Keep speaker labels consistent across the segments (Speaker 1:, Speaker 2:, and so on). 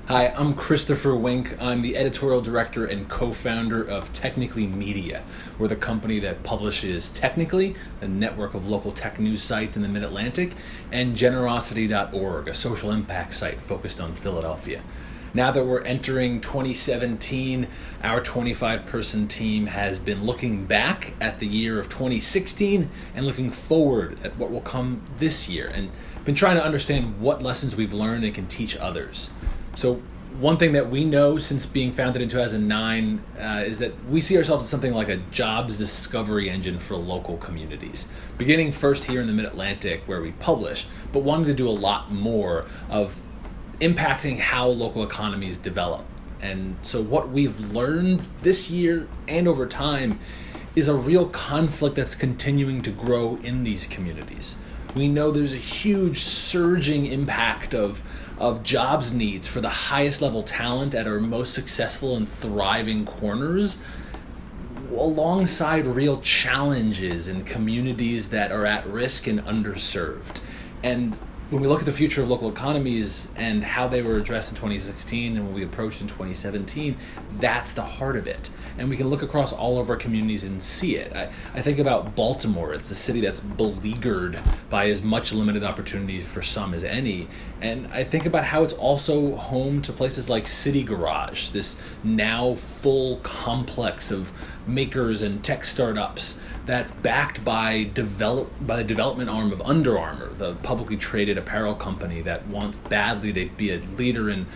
Speaker 1: Hi, I'm Christopher Wink. I'm the editorial director and co-founder of Technically Media. We're the company that publishes Technically, a network of local tech news sites in the Mid-Atlantic, and Generosity.org, a social impact site focused on Philadelphia. Now that we're entering 2017, our 25-person team has been looking back at the year of 2016 and looking forward at what will come this year, and been trying to understand what lessons we've learned and can teach others. So one thing that we know since being founded in 2009 is that we see ourselves as something like a jobs discovery engine for local communities. Beginning first here in the Mid-Atlantic where we publish, but wanting to do a lot more of impacting how local economies develop. And so what we've learned this year and over time is a real conflict that's continuing to grow in these communities. We know there's a huge surging impact of jobs needs for the highest level talent at our most successful and thriving corners, alongside real challenges in communities that are at risk and underserved. And when we look at the future of local economies and how they were addressed in 2016 and when we approached in 2017, that's the heart of it. And we can look across all of our communities and see it. I think about Baltimore. It's a city that's beleaguered by as much limited opportunity for some as any. And I think about how it's also home to places like City Garage, this now full complex of makers and tech startups that's backed by the development arm of Under Armour, the publicly traded apparel company that wants badly to be a leader in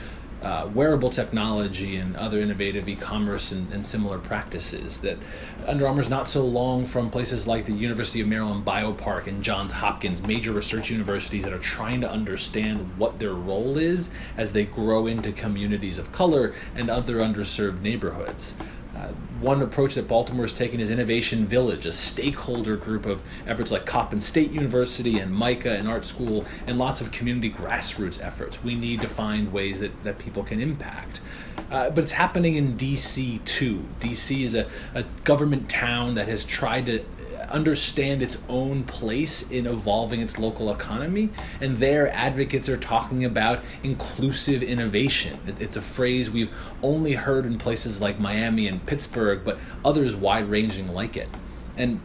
Speaker 1: wearable technology and other innovative e-commerce and similar practices. That Under Armour's not so long from places like the University of Maryland Biopark and Johns Hopkins, major research universities that are trying to understand what their role is as they grow into communities of color and other underserved neighborhoods. One approach that Baltimore has taken is Innovation Village, a stakeholder group of efforts like Coppin State University and MICA and Art School, and lots of community grassroots efforts. We need to find ways that people can impact. But it's happening in D.C. too. D.C. is a government town that has tried to understand its own place in evolving its local economy, and their advocates are talking about inclusive innovation. It's a phrase we've only heard in places like Miami and Pittsburgh, but others wide-ranging like it. And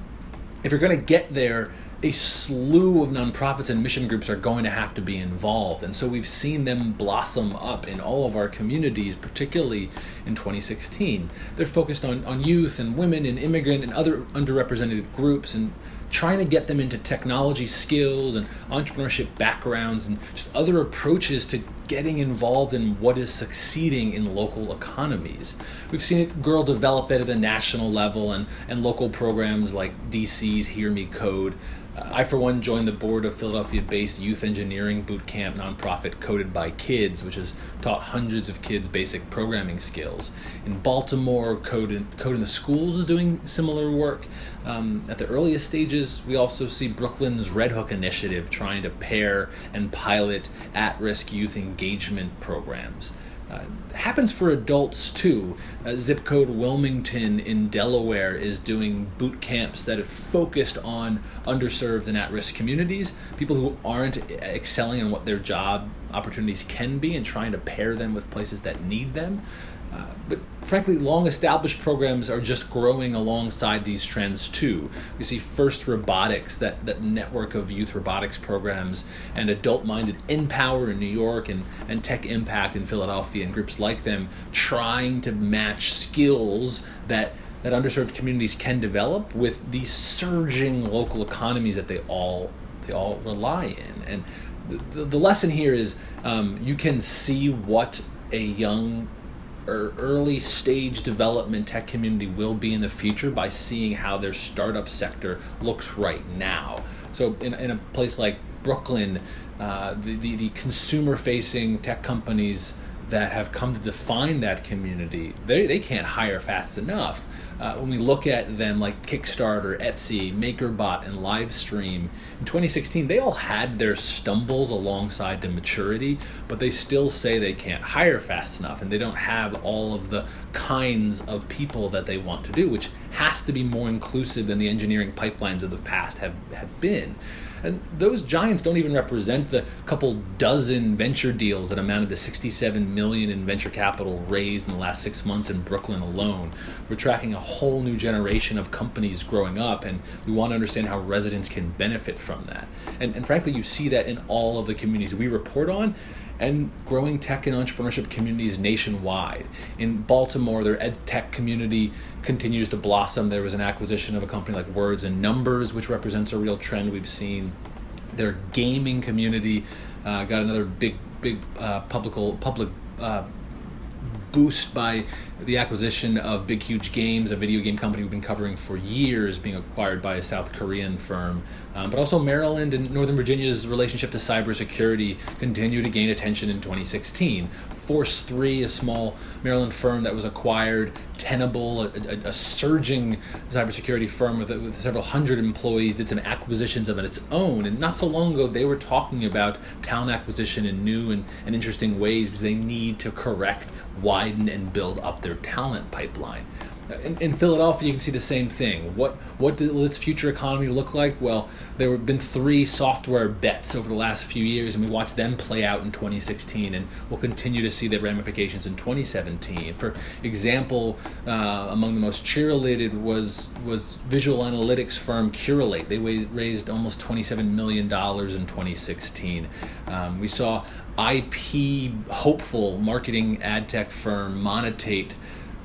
Speaker 1: if you're going to get there, a slew of nonprofits and mission groups are going to have to be involved. And so we've seen them blossom up in all of our communities, particularly in 2016. They're focused on youth and women and immigrant and other underrepresented groups, and trying to get them into technology skills and entrepreneurship backgrounds and just other approaches to getting involved in what is succeeding in local economies. We've seen it develop at a national level and local programs like DC's Hear Me Code. I, for one, joined the board of Philadelphia-based youth engineering boot camp nonprofit Coded by Kids, which has taught hundreds of kids basic programming skills. In Baltimore, Code in the Schools is doing similar work. At the earliest stages, we also see Brooklyn's Red Hook initiative trying to pair and pilot at-risk youth engagement programs. It happens for adults too. Zip code Wilmington in Delaware is doing boot camps that have focused on underserved and at-risk communities, people who aren't excelling in what their job opportunities can be, and trying to pair them with places that need them. But frankly, long-established programs are just growing alongside these trends too. We see First Robotics, that network of youth robotics programs, and Adult-Minded Empower in New York, and Tech Impact in Philadelphia, and groups like them trying to match skills that underserved communities can develop with these surging local economies that they all rely in. And the lesson here is you can see what a young or early stage development tech community will be in the future by seeing how their startup sector looks right now. So in a place like Brooklyn, the consumer facing tech companies that have come to define that community, they can't hire fast enough. When we look at them like Kickstarter, Etsy, MakerBot, and Livestream, in 2016, they all had their stumbles alongside the maturity, but they still say they can't hire fast enough, and they don't have all of the kinds of people that they want to do, which has to be more inclusive than the engineering pipelines of the past have been. And those giants don't even represent the couple dozen venture deals that amounted to $67 million in venture capital raised in the last 6 months in Brooklyn alone. We're tracking a whole new generation of companies growing up, and we want to understand how residents can benefit from that. And frankly, you see that in all of the communities we report on, and growing tech and entrepreneurship communities nationwide. In Baltimore, their ed tech community continues to blossom. There was an acquisition of a company like Words and Numbers, which represents a real trend we've seen. Their gaming community got another big public boost by the acquisition of Big Huge Games, a video game company we've been covering for years, being acquired by a South Korean firm. But also Maryland and Northern Virginia's relationship to cybersecurity continued to gain attention in 2016. Force 3, a small Maryland firm that was acquired, Tenable, a surging cybersecurity firm with several hundred employees, did some acquisitions of its own. And not so long ago, they were talking about talent acquisition in new and interesting ways because they need to correct, widen, and build up their talent pipeline. In Philadelphia, you can see the same thing. What will its future economy look like? Well, there have been 3 software bets over the last few years, and we watched them play out in 2016, and we'll continue to see the ramifications in 2017. For example, among the most cheerleaded was visual analytics firm Curalate. They raised almost $27 million in 2016. We saw IP hopeful marketing ad tech firm Monetate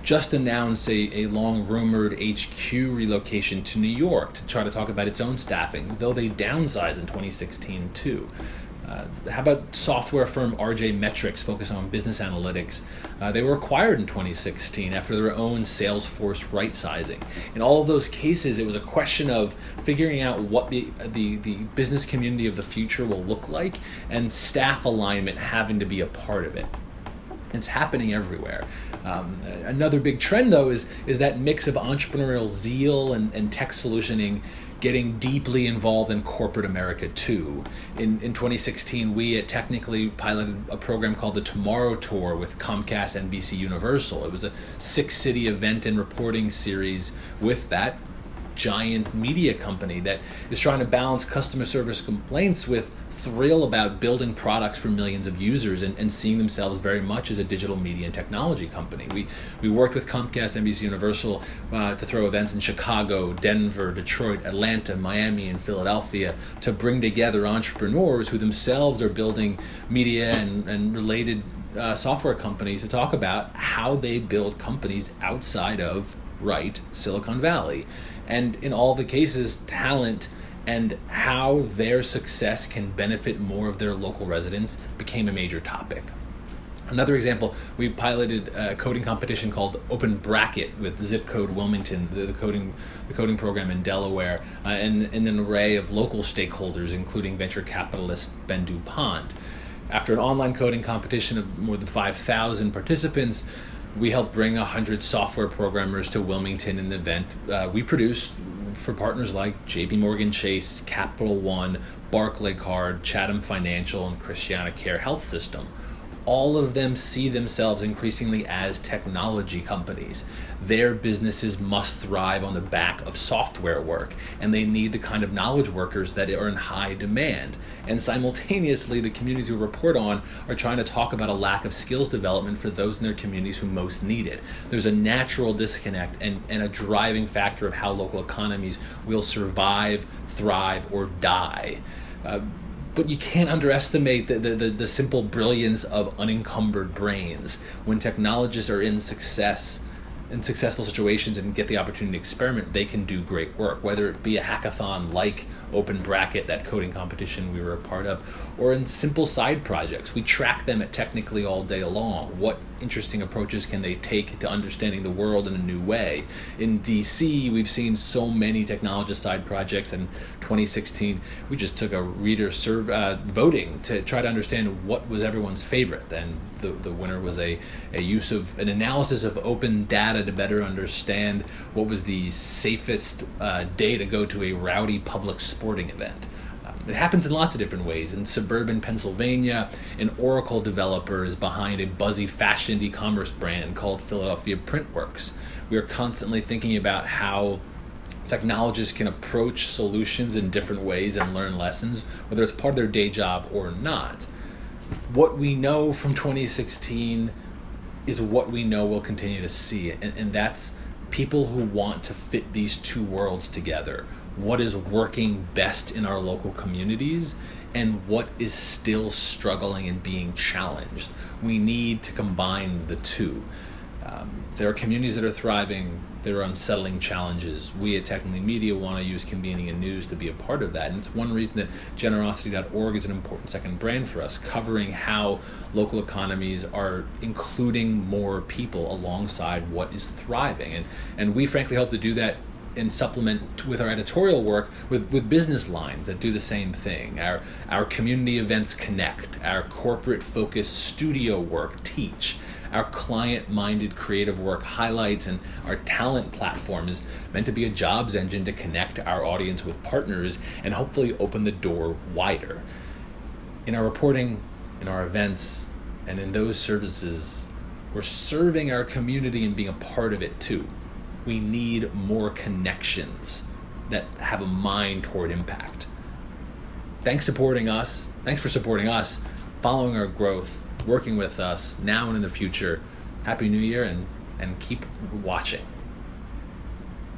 Speaker 1: just announced a long-rumored HQ relocation to New York to try to talk about its own staffing, though they downsized in 2016 too. How about software firm RJ Metrics, focused on business analytics? They were acquired in 2016 after their own Salesforce right-sizing. In all of those cases, it was a question of figuring out what the business community of the future will look like, and staff alignment having to be a part of it. It's happening everywhere. Another big trend, though, is that mix of entrepreneurial zeal and tech solutioning getting deeply involved in corporate America, too. In 2016, we at Technically piloted a program called the Tomorrow Tour with Comcast, NBC, Universal. It was a 6-city event and reporting series with that giant media company that is trying to balance customer service complaints with thrill about building products for millions of users and seeing themselves very much as a digital media and technology company. We worked with Comcast, NBC Universal to throw events in Chicago, Denver, Detroit, Atlanta, Miami, and Philadelphia to bring together entrepreneurs who themselves are building media and related software companies to talk about how they build companies outside of Silicon Valley. And in all the cases, talent and how their success can benefit more of their local residents became a major topic. Another example, we piloted a coding competition called Open Bracket with Zip Code Wilmington, the coding program in Delaware, and an array of local stakeholders, including venture capitalist Ben DuPont. After an online coding competition of more than 5,000 participants, we helped bring 100 software programmers to Wilmington in the event we produced for partners like JP Morgan Chase, Capital One, Barclaycard, Chatham Financial, and Christiana Care Health System. All of them see themselves increasingly as technology companies. Their businesses must thrive on the back of software work, and they need the kind of knowledge workers that are in high demand. And simultaneously, the communities we report on are trying to talk about a lack of skills development for those in their communities who most need it. There's a natural disconnect and a driving factor of how local economies will survive, thrive, or die. But you can't underestimate the simple brilliance of unencumbered brains. When technologists are in successful situations and get the opportunity to experiment, they can do great work, whether it be a hackathon like Open Bracket, that coding competition we were a part of, or in simple side projects. We track them at Technically all day long. What interesting approaches can they take to understanding the world in a new way? In DC, we've seen so many technologist side projects. In 2016, we just took a reader voting to try to understand what was everyone's favorite. And the winner was an analysis of open data to better understand what was the safest day to go to a rowdy public sporting event. It happens in lots of different ways. In suburban Pennsylvania, an Oracle developer is behind a buzzy fashion e-commerce brand called Philadelphia Printworks. We are constantly thinking about how Technologists can approach solutions in different ways and learn lessons, whether it's part of their day job or not. What we know from 2016 is what we know we'll continue to see, and that's people who want to fit these two worlds together. What is working best in our local communities and what is still struggling and being challenged. We need to combine the two. There are communities that are thriving. There are unsettling challenges. We at Technically Media want to use convening and news to be a part of that. And it's one reason that generosity.org is an important second brand for us, covering how local economies are including more people alongside what is thriving. And we frankly hope to do that and supplement with our editorial work with business lines that do the same thing. Our community events connect, our corporate focused studio work teach, our client-minded creative work highlights, and our talent platform is meant to be a jobs engine to connect our audience with partners and hopefully open the door wider. In our reporting, in our events, and in those services, we're serving our community and being a part of it too. We need more connections that have a mind toward impact. Thanks for supporting us, following our growth, working with us now and in the future. Happy New Year, and keep watching.